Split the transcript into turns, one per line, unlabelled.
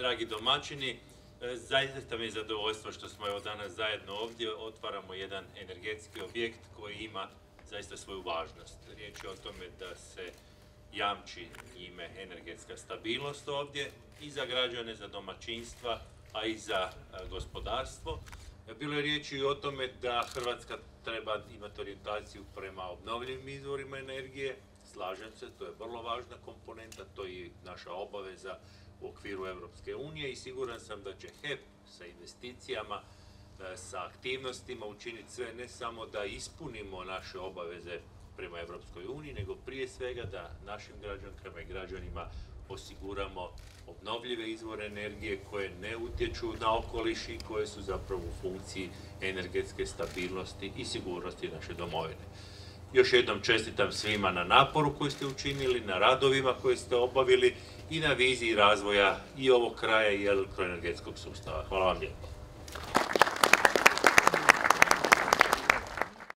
Dragi domaćini, zaista mi je zadovoljstvo što smo danas zajedno ovdje, otvaramo jedan energetski objekt koji ima zaista svoju važnost. Riječ je o tome da se jamči njime energetska stabilnost ovdje i za građane, za domaćinstva, a i za gospodarstvo. Bilo je riječi i o tome da Hrvatska treba imati orijentaciju prema obnovljivim izvorima energije. Slažem se, to je vrlo važna komponenta, to je i naša obaveza u okviru Europske unije i siguran sam da će HEP sa investicijama, sa aktivnostima učiniti sve ne samo da ispunimo naše obaveze prema Europskoj uniji, nego prije svega da našim građankama i građanima osiguramo obnovljive izvore energije koje ne utječu na okoliš i koje su zapravo u funkciji energetske stabilnosti i sigurnosti naše domovine. Još jednom čestitam svima na naporu koji ste učinili, na radovima koje ste obavili i na viziji razvoja i ovog kraja i elektroenergetskog sustava. Hvala vam lijepo.